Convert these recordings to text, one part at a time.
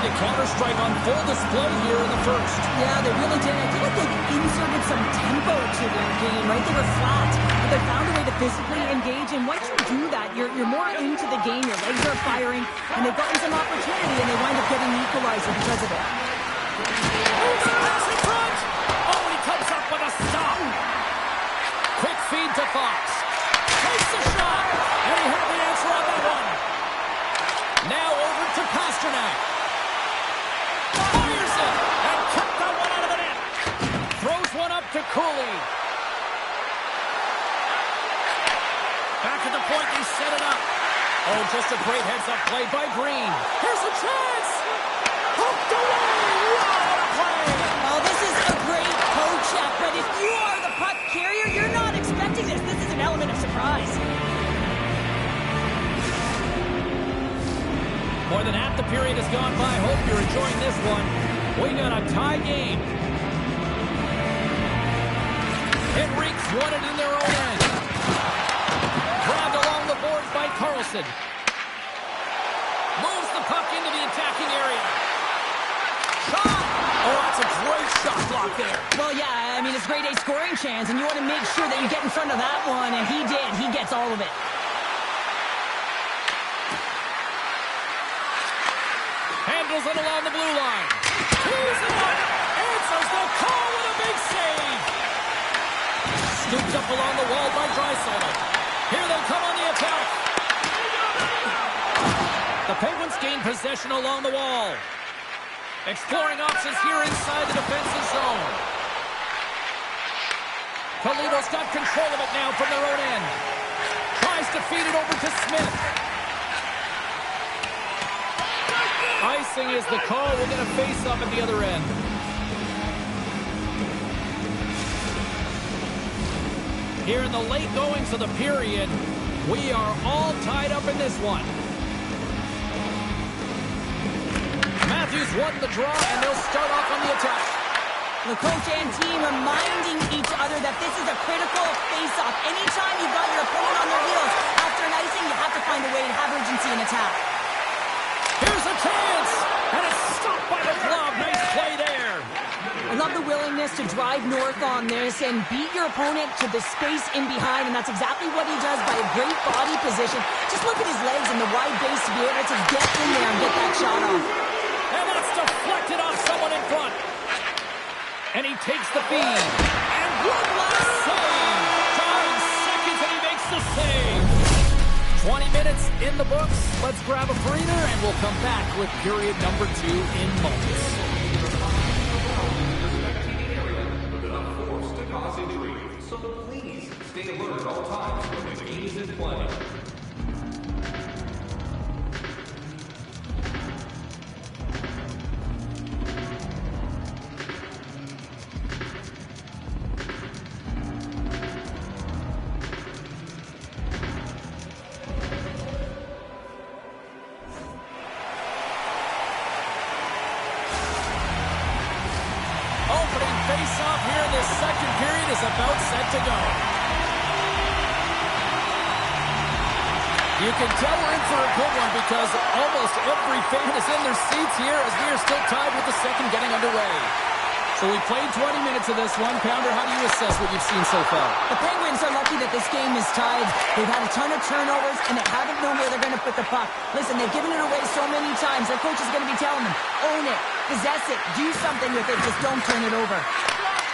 to counter-strike on full display here in the first. Yeah, they really did. I feel like they inserted some tempo to their game, right? They were flat, but they found a way to physically engage, and once you do that, you're more into the game, your legs are firing, and they've gotten some opportunity, and they wind up getting the equalizer because of it. Moves the pass in front! Oh, he comes up with a stop! Quick feed to Fox. Takes the shot, and he had the answer on that one. Now over to Pasternak. Fires it, and kept that one out of the net. Throws one up to Cooley. Back at the point, they set it up. Oh, just a great heads-up play by Green. Here's a chance! Hooked away! What a play! Oh, this is a great toe check, but if you are the puck carrier, you're not expecting this. This is an element of surprise. More than half the period has gone by. Hope you're enjoying this one. We got a tie game. Henriques won it in their own end. Grabbed along the boards by Carlson. Moves the puck into the attacking area. Shot! Oh, that's a great shot block there. Well, yeah, I mean, it's grade A scoring chance, and you want to make sure that you get in front of that one, and he did. He gets all of it. Handles it along the blue line. He's it up. Answers the call with a big save. Scooped up along the wall by Draisaitl. Here they come on the attack. The Penguins gain possession along the wall. Exploring options here inside the defensive zone. Toledo's got control of it now from their own end. Tries to feed it over to Smith. Icing is the call. We'll get a face-off at the other end. Here in the late goings of the period, we are all tied up in this one. Matthews won the draw, and they'll start off on the attack. The coach and team reminding each other that this is a critical face-off. Anytime you've got your opponent on their heels after an icing, you have to find a way to have urgency in attack. Here's a chance, and it's stopped by the glove. Nice play there. I love the willingness to drive north on this and beat your opponent to the space in behind, and that's exactly what he does by a great body position. Just look at his legs and the wide base to be able to get in there and get that shot off. And that's deflected off someone in front. And he takes the feed. And one last save. 5 seconds, and he makes the save. 20 minutes in the books. Let's grab a breather, and we'll come back with period number 2 in moments. So please stay alert at all times when the game is in play. Opening face-off here in this second period is about set to go. You can tell we're in for a good one because almost every fan is in their seats here as we are still tied with the second getting underway. So we played 20 minutes of this one. Pounder, how do you assess what you've seen so far? The Penguins are lucky that this game is tied. They've had a ton of turnovers, and they haven't known where they're going to put the puck. Listen, they've given it away so many times. Their coach is going to be telling them, own it, possess it, do something with it, just don't turn it over.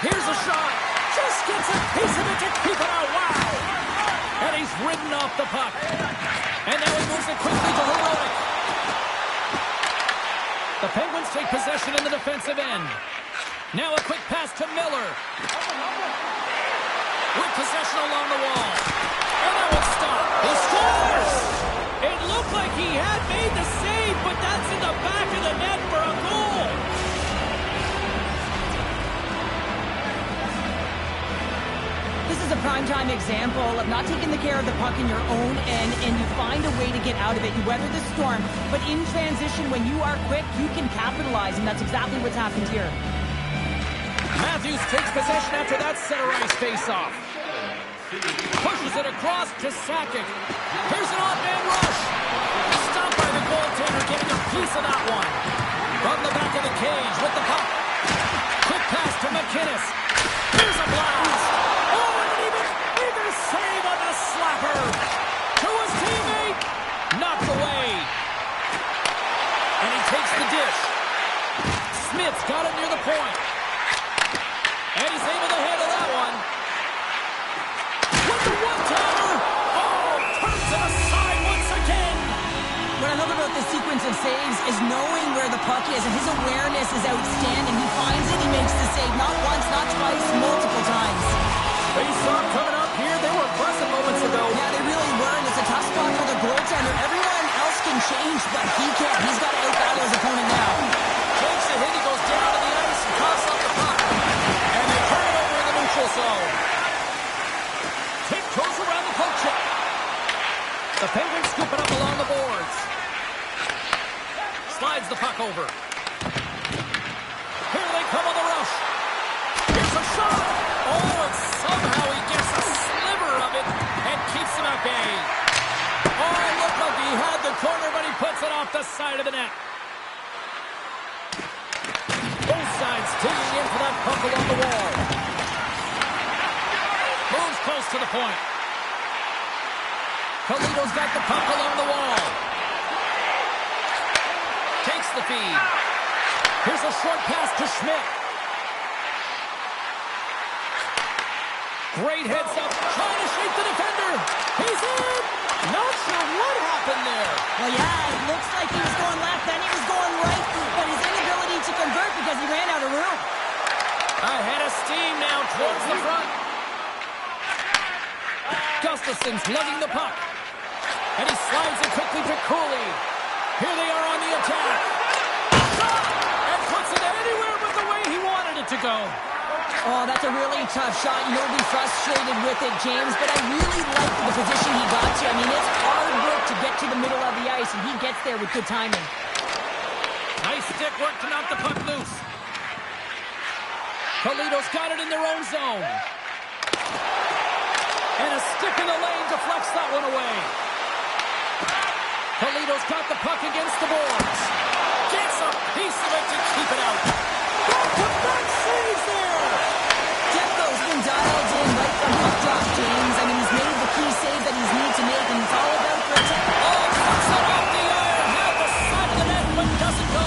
Here's a shot. Just gets a piece of it to keep it out. Wow. And he's ridden off the puck. And now he moves it quickly to Heroic. The Penguins take possession in the defensive end. Now a quick pass to Miller. With possession along the wall. And that one stopped. He scores! It looked like he had made the save, but that's in the back of the net for a goal. This is a primetime example of not taking the care of the puck in your own end, and you find a way to get out of it. You weather the storm, but in transition, when you are quick, you can capitalize, and that's exactly what's happened here. Matthews takes possession after that center ice face-off. Pushes it across to Sakic. Here's an off-man rush. Stopped by the goaltender, getting a piece of that one. From the back of the cage with the puck. Quick pass to McInnes. Here's a blast. Oh, and an even save on the slapper. To his teammate. Knocked away. And he takes the dish. Smith's got it near the point. And he's able to handle that one. With the one-timer. Oh, turns it aside once again. What I love about this sequence of saves is knowing where the puck is, and his awareness is outstanding. He finds it, he makes the save not once, not twice, multiple times. Face-off coming up here. They were pleasant moments ago. Yeah, they really were, and it's a tough spot for the goaltender. Everyone else can change, but he can't. He's got to out-battle his opponent now. Takes the hit, he goes down to the ice and coughs up the puck. And they turn it over in the neutral zone. Tiptoes around the poke check. The Penguins scoop it up along the boards. Slides the puck over. Here they come on the rush. Here's a shot. Oh, and somehow he gets a sliver of it and keeps him at bay. Oh, it looked like he had the corner, but he puts it off the side of the net. Both sides digging in for that puck along the wall. Moves close to the point. Toledo's got the puck along the wall. Takes the feed. Here's a short pass to Schmidt. Great heads up, trying to shake the defender. He's in. Not sure what happened there. Well, yeah, it looks like he was going left, then he was going right, but his inability to convert because he ran out of room. Ahead of steam now towards the front. Gustafson's lugging the puck. And he slides it quickly to Cooley. Here they are on the attack. Shot! And puts it anywhere but the way he wanted it to go. Oh, that's a really tough shot. You'll be frustrated with it, James, but I really like the position he got to. I mean, it's hard work to get to the middle of the ice, and he gets there with good timing. Nice stick work to knock the puck loose. Toledo's got it in their own zone. And a stick in the lane deflects that one away. Toledo's got the puck against the boards. Gets a piece of it to keep it out. Back-to-back saves there. Jeffco's been dialed in right from puck drop, James. I mean, he's made the key save that he's needed to make, and it's all about protect. Oh, puts it off the iron. Had the side of the net, but doesn't go.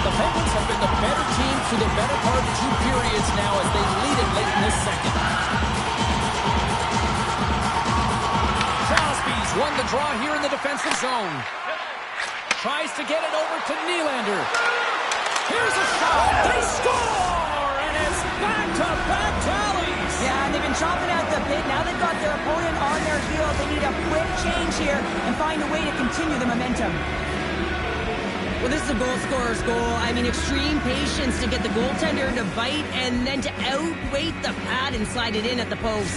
The Penguins have been the better team through the better part of the two periods now as they lead it late in this second. Crosby's won the draw here in the defensive zone. Tries to get it over to Nylander. Here's a shot. They score! And it's back-to-back tallies. Yeah, they've been chopping at the bit. Now they've got their opponent on their heels. They need a quick change here and find a way to continue the momentum. Well, this is a goal scorer's goal. I mean, extreme patience to get the goaltender to bite and then to outweight the pad and slide it in at the post.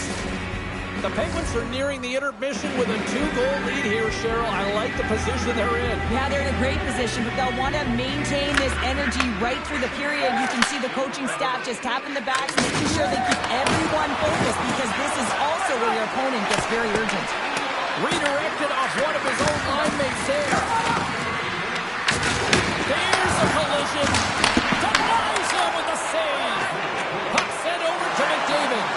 The Penguins are nearing the intermission with a 2-goal lead here, Cheryl. I like the position they're in. Yeah, they're in a great position, but they'll want to maintain this energy right through the period. You can see the coaching staff just tapping the backs, making sure they keep everyone focused, because this is also where your opponent gets very urgent. Redirected off one of his own line mates there. There's a collision. Denies him with the save. Puck sent over to McDavid.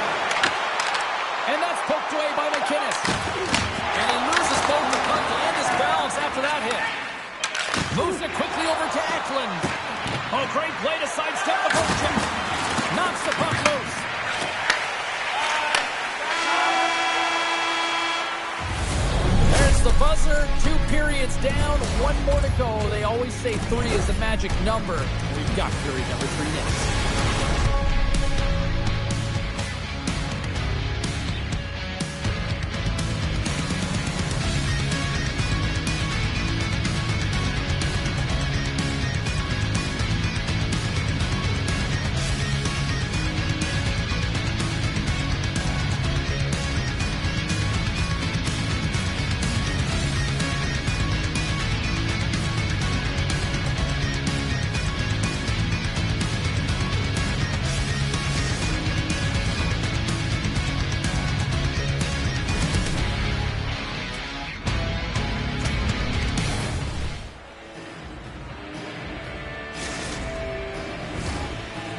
And that's poked away by McInnes. And he loses both the puck and his balance after that hit. Moves it quickly over to Eklund. Oh, great play to sidestep the poke check. Knocks the puck loose. There's the buzzer. 2 periods down. 1 more to go. They always say 3 is the magic number. We've got period number 3 next.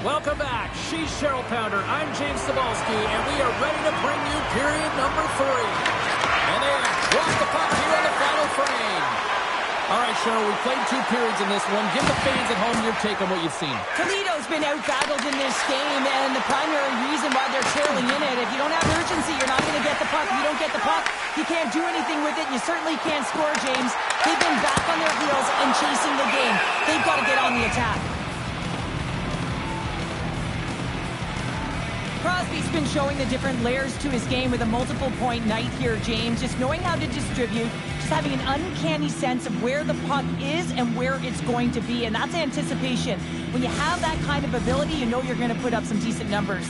Welcome back. She's Cheryl Pounder. I'm James Cebulski, and we are ready to bring you period number 3. And they have dropped the puck here in the final frame. All right, Cheryl, we played 2 periods in this one. Give the fans at home your take on what you've seen. Toledo's been out-battled in this game, and the primary reason why they're trailing in it, if you don't have urgency, you're not going to get the puck. If you don't get the puck, you can't do anything with it. You certainly can't score, James. They've been back on their heels and chasing the game. They've got to get on the attack. Crosby's been showing the different layers to his game with a multiple-point night here, James. Just knowing how to distribute, just having an uncanny sense of where the puck is and where it's going to be, and that's anticipation. When you have that kind of ability, you know you're going to put up some decent numbers.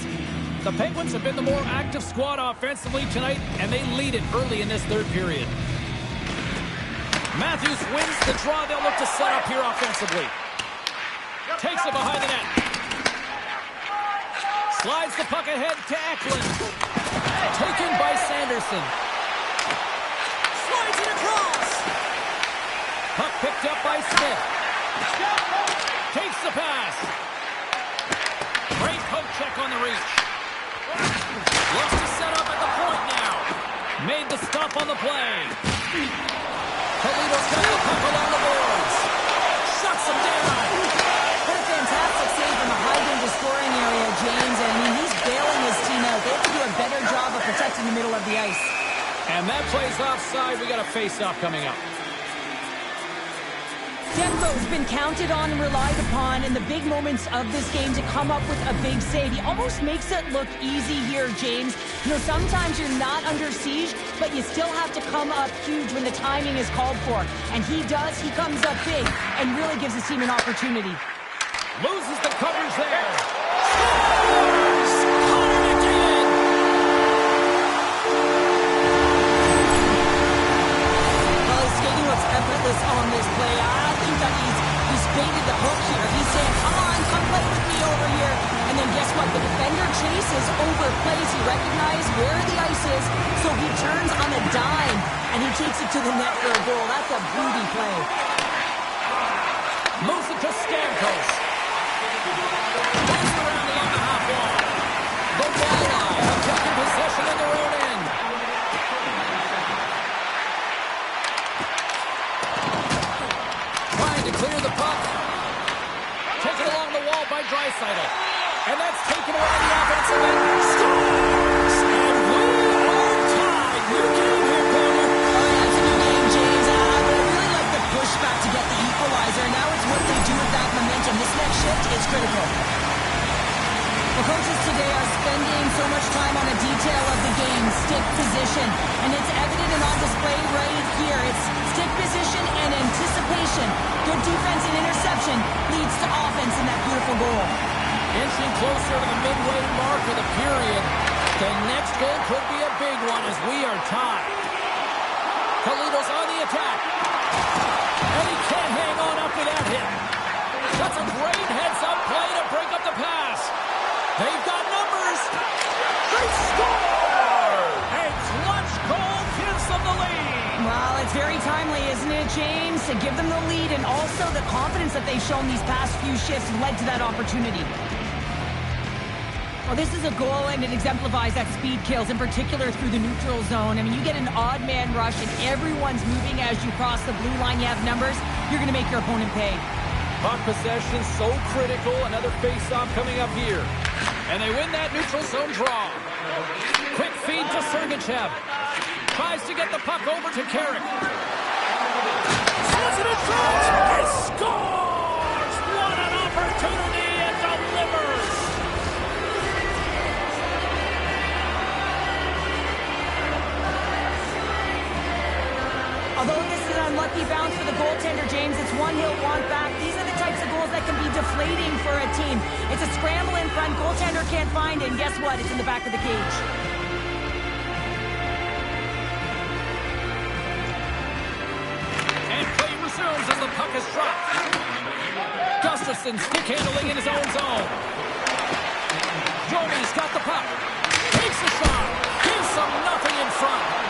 The Penguins have been the more active squad offensively tonight, and they lead it early in this 3rd period. Matthews wins the draw. They'll look to set up here offensively. Takes it behind the net. Slides the puck ahead to Eklund. Taken by Sanderson. Slides it across. Puck picked up by Smith. Takes the pass. Great poke check on the reach. Looks to set up at the point now. Made the stop on the play. Toledo's got the puck along the boards. Shuts him down. What a fantastic save from a high-danger scoring area, James. I mean, he's bailing his team out. They have to do a better job of protecting the middle of the ice. And that play's offside. We got a face-off coming up. Demko's been counted on and relied upon in the big moments of this game to come up with a big save. He almost makes it look easy here, James. You know, sometimes you're not under siege, but you still have to come up huge when the timing is called for. And he does. He comes up big and really gives his team an opportunity. Loses the coverage there. Scores! Connor McDavid! Well, his skating looks effortless on this play. I think that he's baited the hook here. He's saying, come on, come play with me over here. And then guess what? The defender chases, overplays. He recognizes where the ice is, so he turns on a dime, and he takes it to the net for a goal. That's a beauty play. Moves it to Stamkos. Moves around along the half wall. The Walleye have taken possession in their own end. Trying to clear the puck. Taken along the wall by Draisaitl. And that's taken away the offensive end. Scores! And we are tied. New game here, Connor. That's a new game, James. But I really like the pushback to get the equalizer. Now it's what they do with that momentum. This next shift is critical. The coaches today are spending so much time on a detail of the game, stick position, and it's evident and on display right here. It's stick position and anticipation. Good defense and interception leads to offense in that beautiful goal. Inching closer to the midway mark of the period. The next goal could be a big one as we are tied. Toledo's on the attack. And he can't hang on after that hit. That's a great heads-up play to break up the pass. They've got numbers. They score! A clutch goal gives them the lead. Well, it's very timely, isn't it, James? To give them the lead, and also the confidence that they've shown these past few shifts led to that opportunity. Well, this is a goal, and it exemplifies that speed kills, in particular through the neutral zone. I mean, you get an odd man rush, and everyone's moving as you cross the blue line. You have numbers. You're going to make your opponent pay. Puck possession so critical. Another face-off coming up here. And they win that neutral zone draw. Quick feed to Sergachev. Tries to get the puck over to Carrick. Sends it in front. He scores! What an opportunity and delivers! Although this is an unlucky bounce for the goaltender, James, it's one he'll want back. These are the types of goals that can be deflating for a team. It's a scramble in front, goaltender can't find it, and guess what? It's in the back of the cage. And play resumes as the puck is dropped. Gustafsson stick handling in his own zone. Jomi's got the puck. Takes the shot. Gives them nothing in front.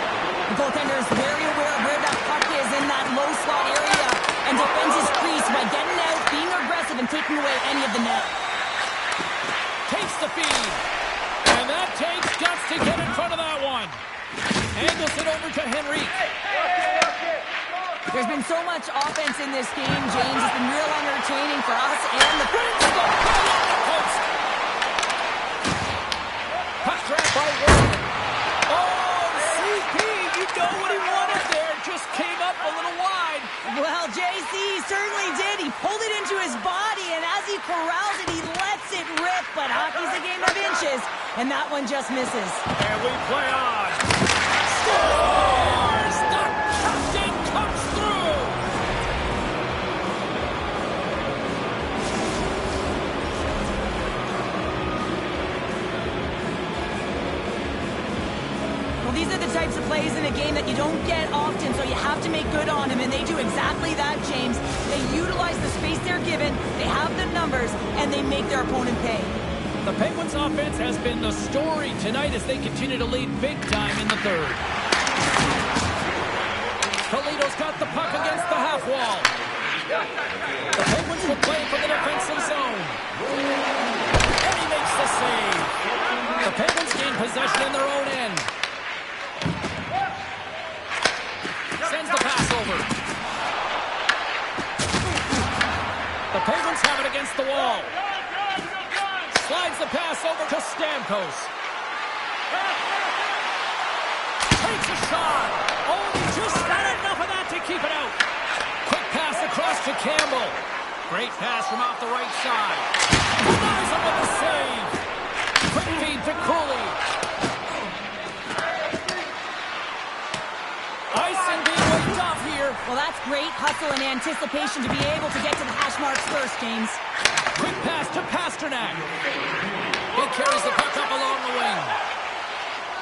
The goaltender is very aware of where that puck is in that low slot area and defends his crease by getting out, being aggressive, and taking away any of the net. the feed. And that takes guts to get in front of that one. Angles it over to Henrique. There's been so much offense in this game, James. It's been real entertaining for us and the Brimstone right on the post. Puck trapped by Warren. Oh, CP, you know what he wanted there. Just came up a little wide. Well, JC certainly did. He pulled it into his body, and as he corrals it, he lets it rip. But hockey's a game of inches, and that one just misses. And we play on. Scores! The captain comes through! Well, these are the types of plays in a game that you don't get often, so you have to make good on them, and they do exactly that, James. They utilize the space they're given, they have the numbers, and they make their opponent pay. The Penguins' offense has been the story tonight as they continue to lead big time in the third. Toledo's got the puck against the half wall. The Penguins will play from the defensive zone. And he makes the save. The Penguins gain possession in their own end. Sends the pass over. The Penguins have it against the wall. Slides the pass over to Stamkos. Takes a shot. Oh, just not enough of that to keep it out. Quick pass across to Campbell. Great pass from off the right side. Denies him with a save. Quick feed to Cooley. Icing being waved off here. Well, that's great hustle and anticipation to be able to get to the hash marks first, James. Quick pass to Pasternak. He carries the puck up along the wing.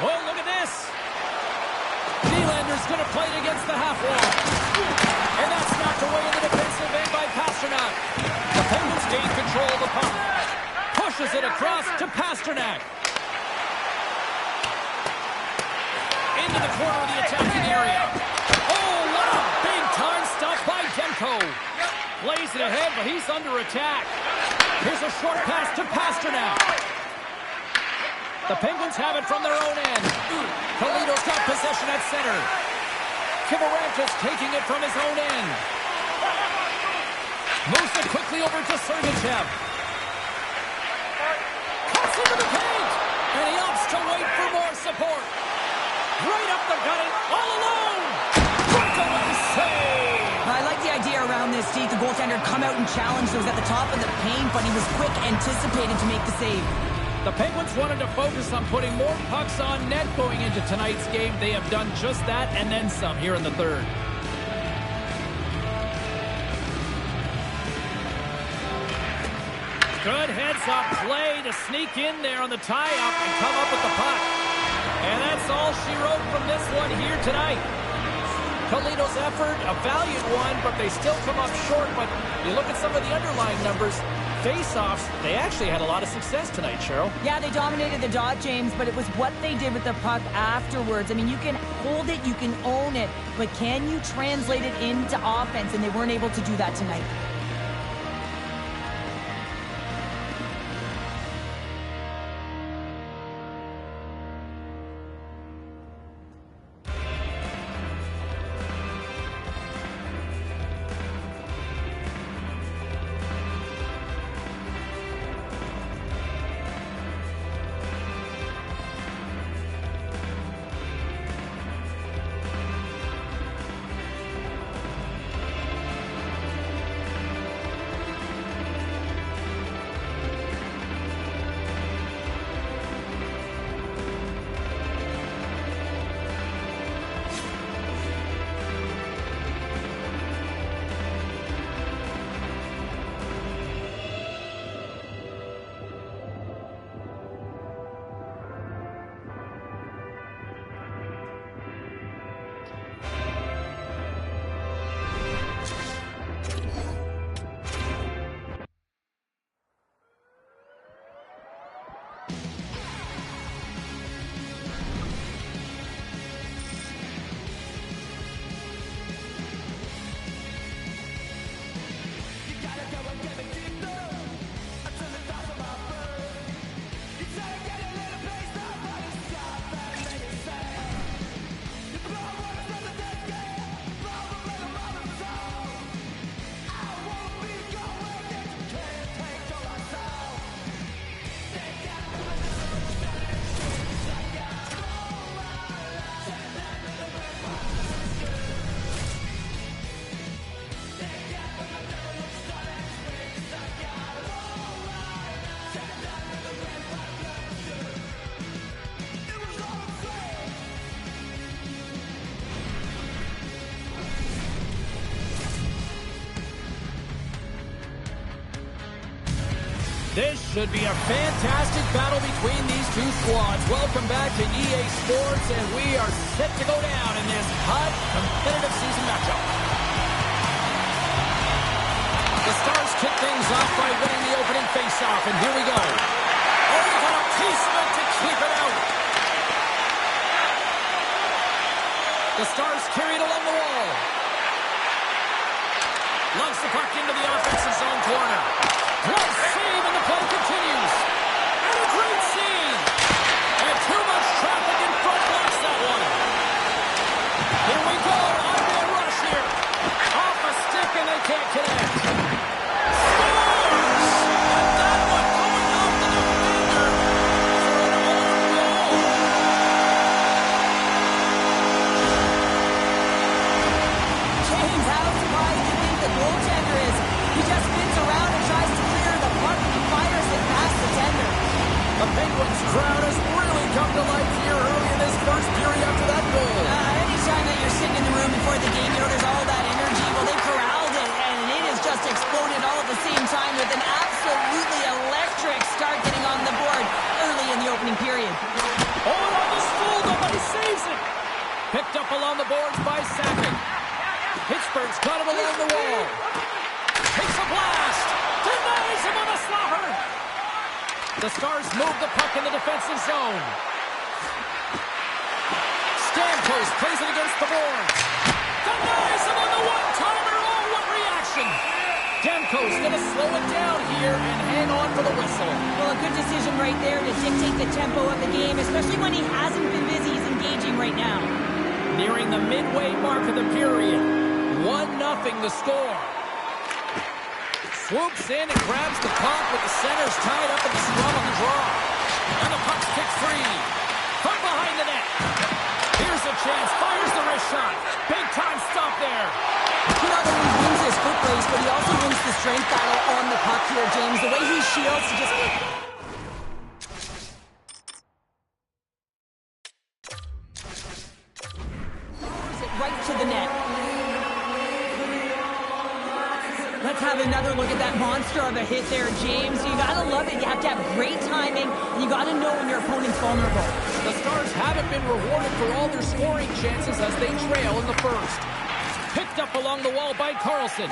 Oh, look at this. Nylander's going to play it against the half wall. And that's knocked away in the defensive end by Pasternak. The Penguins gain control of the puck. Pushes it across to Pasternak. Into the corner of the attacking area. Oh, what a big-time stop by Demko. Plays it ahead, but he's under attack. Here's a short pass to Pasternak. The Penguins have it from their own end. Toledo's got possession at center. Kivarantis taking it from his own end. Moves it quickly over to Sergachev. Cuts into the paint. And he opts to wait for more support. Right up the gutting, all alone. Breakaway save. I like the idea around this, Steve. The goaltender come out and challenge those at the top of the paint, but he was quick, anticipated to make the save. The Penguins wanted to focus on putting more pucks on net going into tonight's game. They have done just that and then some here in the third. Good heads-up play to sneak in there on the tie-up and come up with the puck. And that's all she wrote from this one here tonight. Toledo's effort, a valiant one, but they still come up short. But you look at some of the underlying numbers, face-offs, they actually had a lot of success tonight, Cheryl. Yeah, they dominated the dot, James, but it was what they did with the puck afterwards. I mean, you can hold it, you can own it, but can you translate it into offense? And they weren't able to do that tonight. This should be a fantastic battle between these two squads. Welcome back to EA Sports, and we are set to go down in this hot, competitive season matchup. The Stars kick things off by winning the opening faceoff, and here we go. Oh, they got a piece of it to keep it out. The Stars carry it along the wall. Lugs the puck into the offensive zone corner. Great save, and the play continues. And a great scene. And too much traffic in front blocks that one. Here we go. On-man rush here. Off a stick, and they can't connect. Scores! And that one going off the defender for an own goal. James, how surprised do you think the goaltender is? He just spins around and tries to clear the puck and fires it past the tender. The Penguins crowd has really come to life here early in this first period after that goal. Anytime that you're sitting in the room before the game, there's all that energy. Well, they corralled it, and it has just exploded all at the same time with an absolutely electric start getting on the board early in the opening period. Oh, and on the stool, nobody saves it. Picked up along the boards by Sakic. Pittsburgh's got it along the wall. Takes a blast. Denies him on a slaughter. The Stars move the puck in the defensive zone. Stamkos plays it against the boards. Denies him on the one-timer. Oh, what reaction. Stamkos going to slow it down here and hang on for the whistle. Well, a good decision right there to dictate the tempo of the game, especially when he hasn't been busy. He's engaging right now. Nearing the midway mark of the period. 1-0 the score. Swoops in and grabs the puck with the centers tied up in the scrum on the draw. And the puck's kicked free. From behind the net. Here's a chance. Fires the wrist shot. Big time stop there. He not only wins his foot race, but he also wins the strength battle on the puck here, James. The way he shields, he just... throws it right to the net. Let's have another look at that monster of a hit there, James. You gotta love it. You have to have great timing, and you gotta know when your opponent's vulnerable. The Stars haven't been rewarded for all their scoring chances as they trail in the first. Picked up along the wall by Carlson.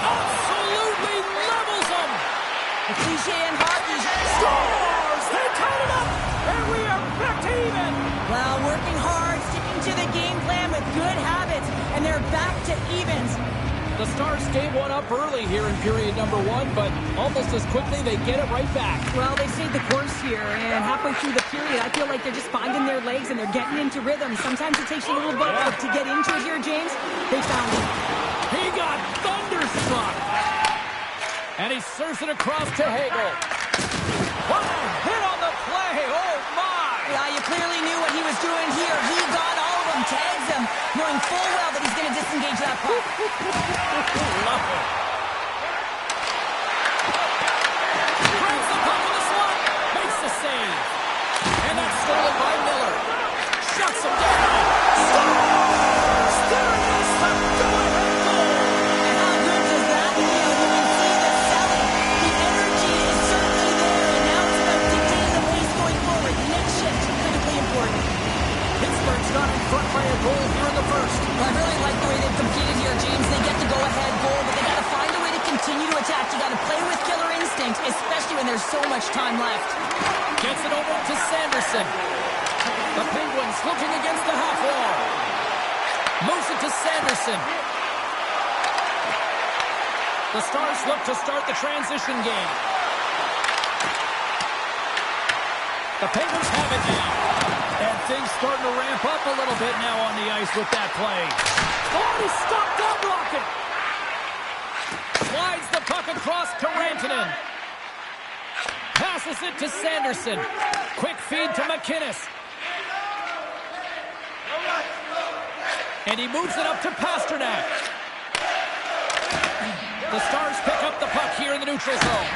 Absolutely levels them! Cliche and Harvey Scores! They tied it up! And we are back to even! Well, working hard, sticking to the game plan with good habits, and they're back to evens. The Stars gave one up early here in period number 1, but almost as quickly they get it right back. Well, they stayed the course here, and halfway through the period, I feel like they're just finding their legs and they're getting into rhythm. Sometimes it takes a little bit to get into it here, James. They found it. He got thunderstruck! And he serves it across to Hagel. What a hit on the play! Oh, my! Yeah, you clearly knew what he was doing here. He got all of them, tags them, knowing full well that he's going to disengage that puck. Love it. Grabs the puck in the slot, makes the save. And that's stolen by Miller. Shuts him down. Scores! There is the go-ahead goal. And how good does that feel? You can see the selling. The energy is certainly there, and now it's about dictating the pace going forward. The next shift is critically important. Pittsburgh's got in front by a goal here in the first. Well, I really like the way they've competed here, James. They get the go-ahead goal, but they got to find a way to continue to attack. You got to play with killer instinct, especially when there's so much time left. Gets it over to Sanderson. The Penguins looking against the half wall. Moves it to Sanderson. The Stars look to start the transition game. The Penguins have it now. And things starting to ramp up a little bit now on the ice with that play. Oh, he stopped that rocket. Slides the puck across to Rantanen. Passes it to Sanderson. Quick feed to McInnes. And he moves it up to Pasternak. The Stars pick up the puck here in the neutral zone.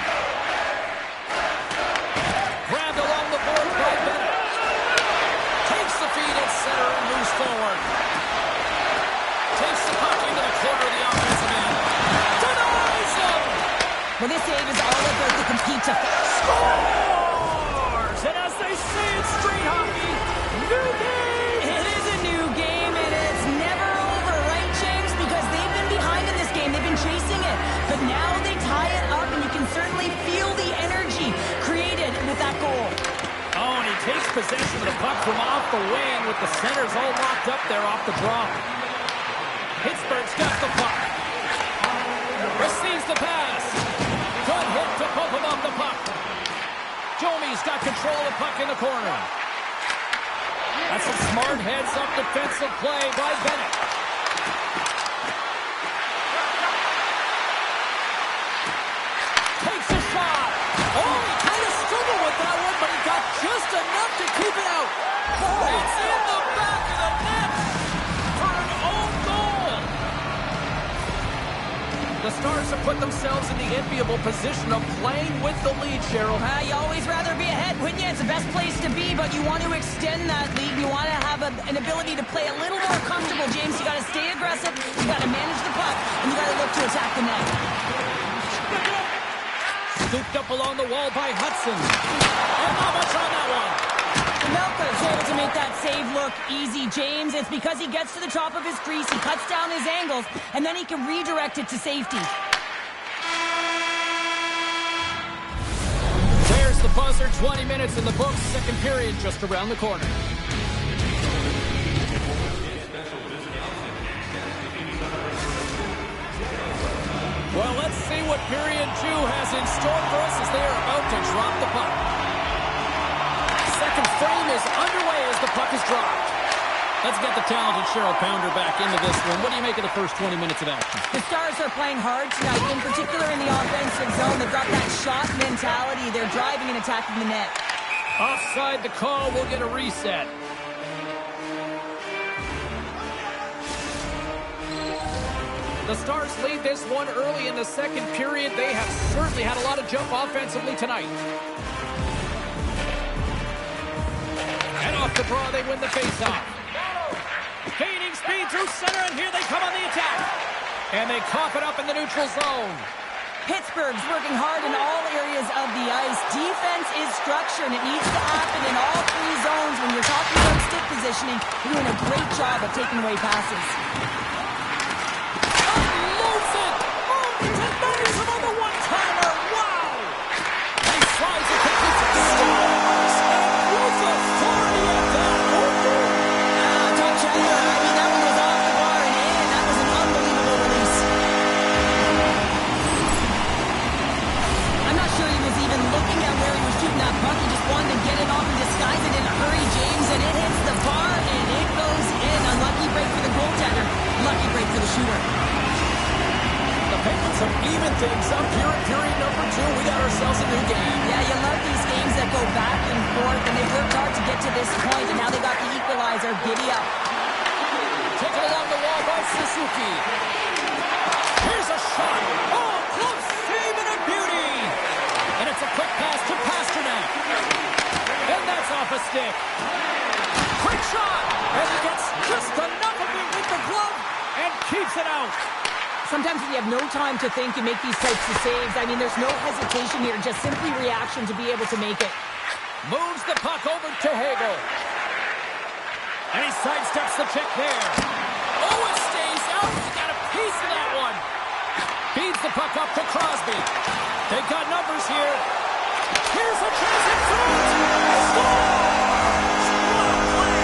Grabbed along the board by Bennett. Takes the feed at center and moves forward. Takes the puck into the corner of the offensive end. Denies him! Well, this save is all about the compete to Scores! And as they say in street hockey, new game! It is a new game, and it's never over, right, James? Because they've been behind in this game. They've been chasing it. But now they tie it up, and you can certainly feel the energy created with that goal. Oh, and he takes possession of the puck from off the wing with the centers all locked up there off the draw. Pittsburgh's got the puck. Receives the pass. Good hit to pump him off the puck. Domi's got control of the puck in the corner. That's a smart heads-up defensive play by Bennett. Takes a shot. Oh, he kind of struggled with that one, but he got just enough to keep it out. It's in the back of the net for an own goal. The Stars have put themselves in the enviable position of playing with the lead, Cheryl. You always rather be ahead, wouldn't you? It's the best place to be, but you want to extend that lead. You want to have an ability to play a little more comfortable, James. You got to stay aggressive, you got to manage the puck, and you got to look to attack the net. Scooped up along the wall by Hudson. And not much on that one. Melka's able to make that save look easy, James. It's because he gets to the top of his crease, he cuts down his angles, and then he can redirect it to safety. There's the buzzer, 20 minutes in the books, second period just around the corner. Well, let's see what period 2 has in store for us as they are about to drop the puck. Second frame is underway as the puck is dropped. Let's get the talented Cheryl Pounder back into this one. What do you make of the first 20 minutes of action? The Stars are playing hard tonight, in particular in the offensive zone. They've got that shot mentality. They're driving and attacking the net. Offside the call, we'll get a reset. The Stars lead this one early in the second period. They have certainly had a lot of jump offensively tonight. And off the draw, they win the faceoff. Gaining speed through center, and here they come on the attack. And they cough it up in the neutral zone. Pittsburgh's working hard in all areas of the ice. Defense is structure, and it needs to happen in all three zones. When you're talking about stick positioning, you're doing a great job of taking away passes. Unloads it! Oh, tremendous on the one-timer! Wow! He slides it, completes it. Scores! With authority at that. Top Chandler, I mean, that one was off the bar and in. That was an unbelievable release. I'm not sure he was even looking at where he was shooting that puck. He just wanted to get it off and disguise it in a hurry, James, and it hits the bar, and it goes in. Unlucky break for the goaltender. Lucky break for the shooter. The Penguins have evened things up here in period number 2. We got ourselves a new game. Yeah, you love these games that go back and forth, and they've worked hard to get to this point, and now they got the equalizer. Giddy up. Taken along the wall by Suzuki. Here's a shot. Oh, close save and a beauty. And it's a quick pass to Pasternak. And that's off a stick. Quick shot. And he gets just enough of it with the glove and keeps it out. Sometimes when you have no time to think, you make these types of saves. I mean, there's no hesitation here, just simply reaction to be able to make it. Moves the puck over to Hagel. And he sidesteps the check there. Oh, it stays out. He got a piece of that one. Feeds the puck up to Crosby. They've got numbers here. Here's a chance in front. Scores! What a play!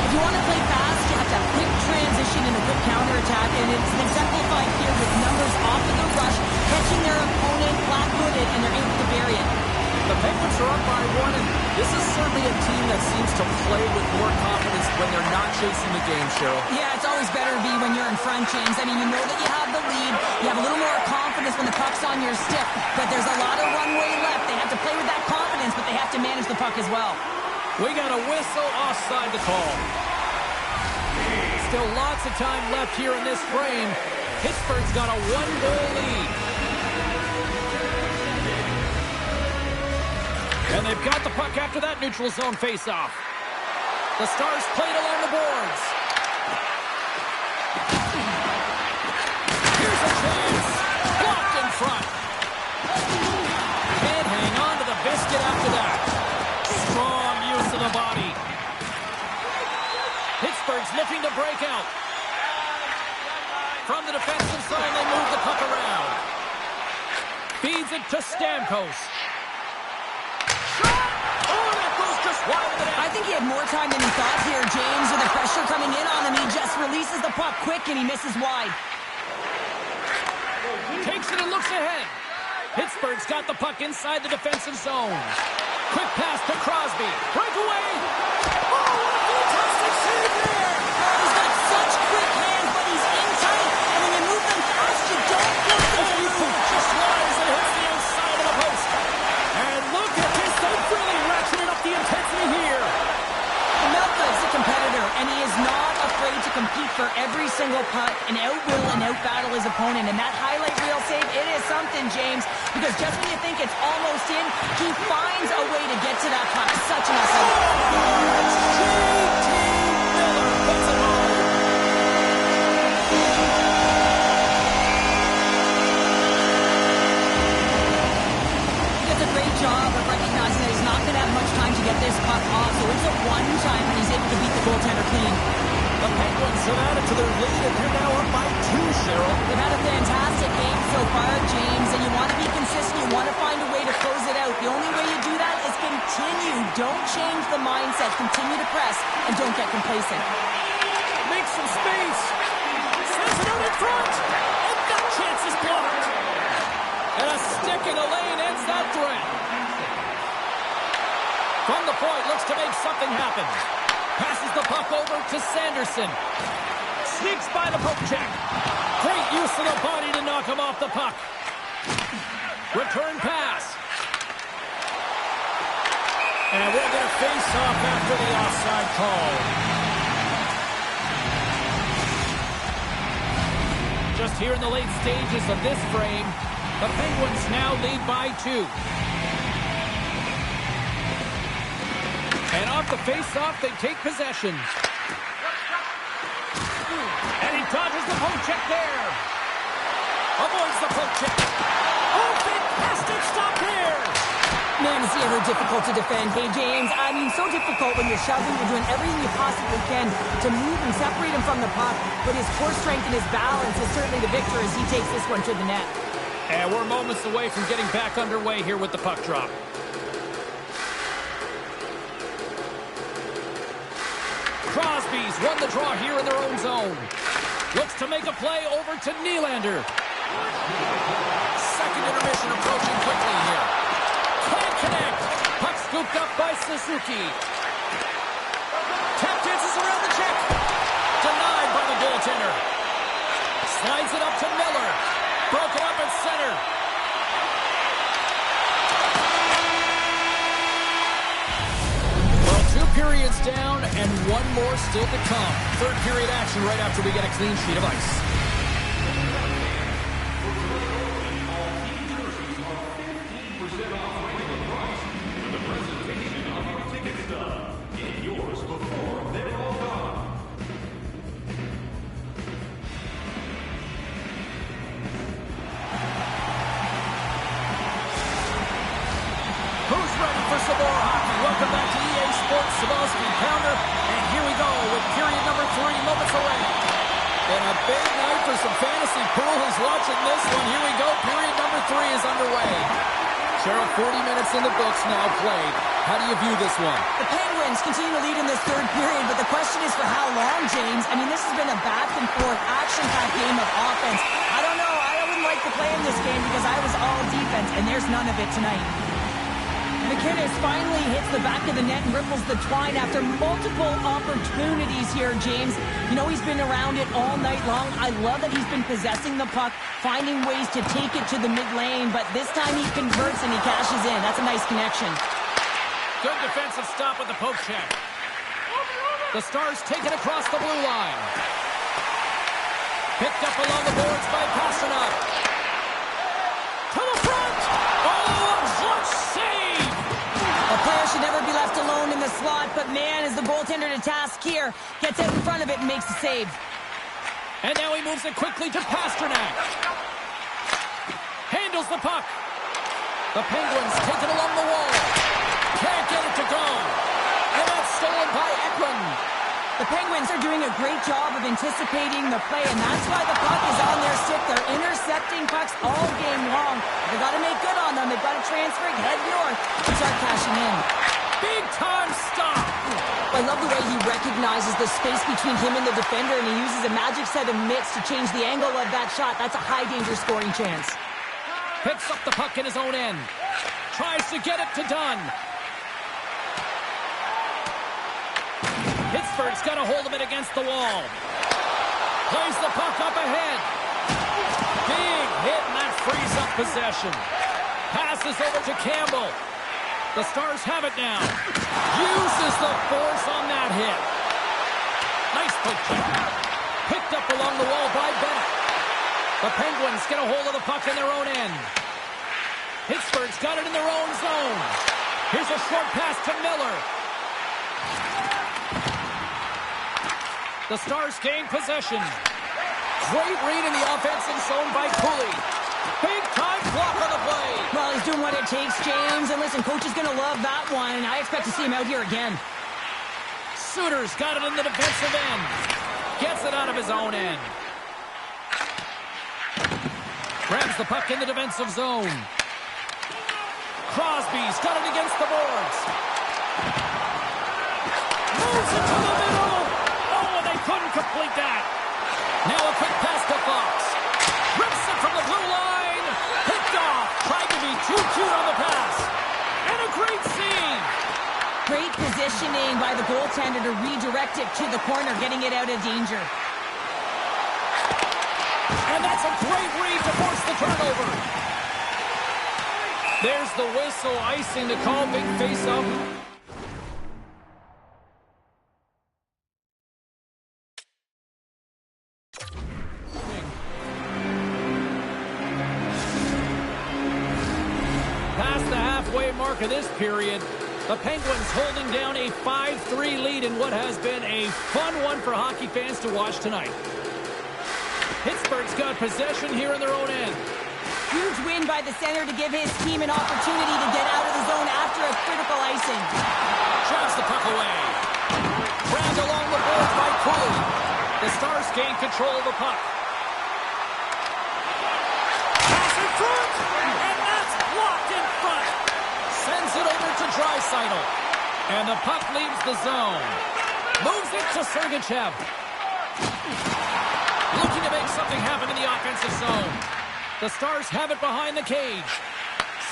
If you want to play fast, you have to have quick transition and a quick counterattack, and it's exemplified here with numbers off of the rush, catching their opponent flat-footed, and they're able to bury it. The Penguins are up by 1, and this is certainly a team that seems to play with more confidence when they're not chasing the game, Cheryl. Yeah, it's always better to be when you're in front, James. I mean, you know that you have the lead. You have a little more confidence when the puck's on your stick, but there's a lot of runway left. They have to play with that confidence, but they have to manage the puck as well. We got a whistle offside the call. Still lots of time left here in this frame. Pittsburgh's got a 1-goal lead. And they've got the puck after that neutral zone faceoff. The Stars played along the boards. Here's a chance. Blocked in front. Can't hang on to the biscuit after that. Strong use of the body. Pittsburgh's looking to break out. From the defensive zone, they move the puck around. Feeds it to Stamkos. Shot! Oh, that goes just wide of the net. I think he had more time than he thought here, James. With the pressure coming in on him, he just releases the puck quick and he misses wide. Takes it and looks ahead. Pittsburgh's got the puck inside the defensive zone. Quick pass to Crosby. Breakaway. Oh, what a fantastic save there. He's got such quick hands, but he's in tight. And when you move them fast, you don't force them through. Just slides and hits the outside of the post. And look at this. They've really ratcheted up the intensity here. Melka's a competitor, and he is not afraid to compete for every single putt and outwill and outbattle his opponent. And that highlight reel save, it is something, James, because just when you think it's almost in, he finds a way to get to that puck. Such an asset. J.T. Miller puts it home. He does a great job of recognizing that he's not going to have much time to get this puck off, so it's a one-time when he's able to beat the goaltender clean. The Penguins have added to their lead, and they're now up by 2, Cheryl. They've had a fantastic game so far, James, and you want to be consistent. You want to find a way to close it out. The only way you do that is continue. Don't change the mindset. Continue to press, and don't get complacent. Make some space. Sends it out in front. And that chance is blocked. And a stick in the lane ends that threat. From the point, looks to make something happen. Passes the puck over to Sanderson. Sneaks by the poke check. Great use of the body to knock him off the puck. Return pass. And we'll get a face-off after the offside call. Just here in the late stages of this frame, the Penguins now lead by 2. And off the face-off, they take possession. And he dodges the poke check there. Avoids the poke check. Oh, fantastic stop there. Man, is he ever difficult to defend. Hey, James, I mean, so difficult when you're shoving. You're doing everything you possibly can to move and separate him from the puck. But his core strength and his balance is certainly the victor as he takes this one to the net. And we're moments away from getting back underway here with the puck drop. Crosby's won the draw here in their own zone. Looks to make a play over to Nylander. Second intermission approaching quickly here. Can't connect. Puck scooped up by Suzuki. Tap dances around the check. Denied by the goaltender. Slides it up to Miller. Broken up at center. Well, 2 periods down and 1 more still to come. Third period action right after we get a clean sheet of ice. Who's ready for some more hockey? Welcome back to EA Sports Savalsky Pounder. And here we go with period number 3, moments away. And a big night for some fantasy pool. Who's watching this one? Here we go. Period number 3 is underway. Cheryl, 40 minutes in the books now played. How do you view this one? The Penguins continue to lead in this third period, but the question is for how long, James? I mean, this has been a back-and-forth, action-packed game of offense. I don't know. I wouldn't like to play in this game because I was all defense, and there's none of it tonight. McInnes finally hits the back of the net and ripples the twine after multiple opportunities here, James. You know, he's been around it all night long. I love that he's been possessing the puck, finding ways to take it to the mid lane, but this time he converts and he cashes in. That's a nice connection. Good defensive stop with the poke check. The Stars take it across the blue line. Picked up along the boards by Pastrnak. To the front! Oh, a clutch save! A player should never be left alone in the slot, but But man, is the goaltender to task here. Gets out in front of it and makes the save. And now he moves it quickly to Pastrnak. Handles the puck. The Penguins take it along the wall. Can't get it to go. And that's stolen by Ekman. The Penguins are doing a great job of anticipating the play, and that's why the puck is on their stick. They're intercepting pucks all game long. They've got to make good on them. They've got to transfer it, head north, and start cashing in. Big time stop. I love the way he recognizes the space between him and the defender, and he uses a magic set of mitts to change the angle of that shot. That's a high-danger scoring chance. Picks up the puck in his own end. Tries to get it to Dunn. Pittsburgh's got a hold of it against the wall. Plays the puck up ahead. Big hit, and that frees up possession. Passes over to Campbell. The Stars have it now. Uses the force on that hit. Nice poke check. Picked up along the wall by Bennett. The Penguins get a hold of the puck in their own end. Pittsburgh's got it in their own zone. Here's a short pass to Miller. The Stars gain possession. Great read in the offensive zone by Cooley. Big time block on the play. Well, he's doing what it takes, James. And listen, coach is going to love that one, and I expect to see him out here again. Suter's got it in the defensive end. Gets it out of his own end. Grabs the puck in the defensive zone. Crosby's got it against the boards. Moves it to the middle. Oh, and they couldn't complete that. Now a quick pass to Fox. Rips it from the blue line. Picked off. Tried to be too cute on the pass. And a great save. Great positioning by the goaltender to redirect it to the corner, getting it out of danger. And that's a great read to force the turnover. There's the whistle, icing to call, big face-off. Past the halfway mark of this period, the Penguins holding down a 5-3 lead in what has been a fun one for hockey fans to watch tonight. Pittsburgh's got possession here in their own end. Huge win by the center to give his team an opportunity to get out of the zone after a critical icing. Shoves the puck away. Grabbed along the boards by Cooley. The Stars gain control of the puck. Pass in front! And that's blocked in front. Sends it over to Draisaitl. And the puck leaves the zone. Moves it to Sergachev. Looking to make something happen in the offensive zone. The Stars have it behind the cage.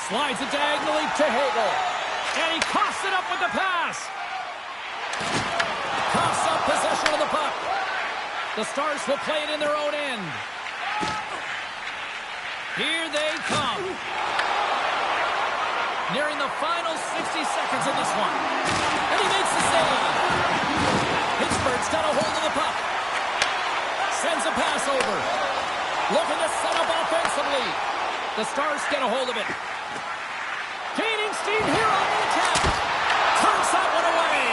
Slides it diagonally to Hagel. And he coughs it up with the pass. Coughs up possession of the puck. The Stars will play it in their own end. Here they come. Nearing the final 60 seconds of this one. And he makes the save. Pittsburgh's got a hold of the puck. Sends a pass over. Looking to set up offensively. The Stars get a hold of it. Gaining steam here on the attack. Turns that one away.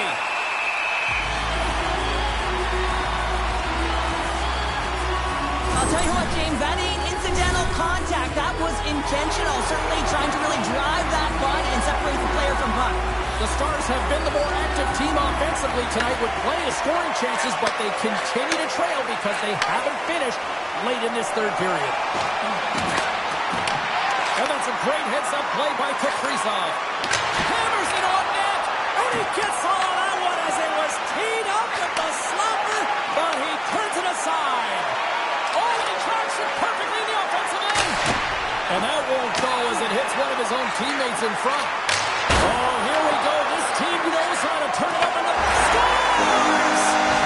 I'll tell you what, James, that ain't incidental contact. That was intentional. Certainly trying to really drive that body and separate the player from puck. The Stars have been the more active team offensively tonight with plenty of scoring chances, but they continue to trail because they haven't finished late in this third period. And that's a great heads-up play by Kaprizov. Hammers it on net, and he gets all of that one as it was teed up with the slapper, but he turns it aside. Oh, he tracks it perfectly in the offensive end. And that won't go as it hits one of his own teammates in front. Oh, here we go. This team knows how to turn it up and scores!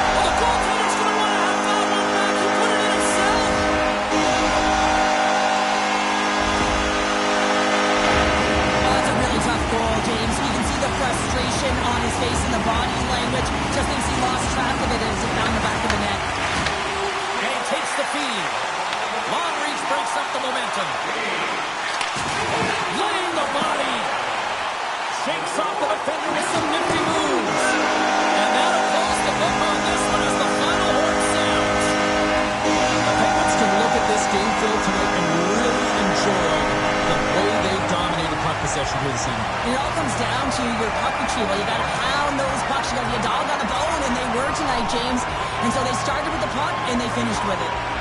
Well, the goaltender's going to want to have that one back. He put it in himself. Oh, that's a really tough goal, James. You can see the frustration on his face and the body language. Just thinks he lost track of it as it found the back of the net. And he takes the feed. Long reach breaks up the momentum. Laying the body. Shakes off the defender with some nifty moves. to. Well, you got to pound those pucks. You got to be a dog on a bone, and they were tonight, James. And so they started with the puck, and they finished with it.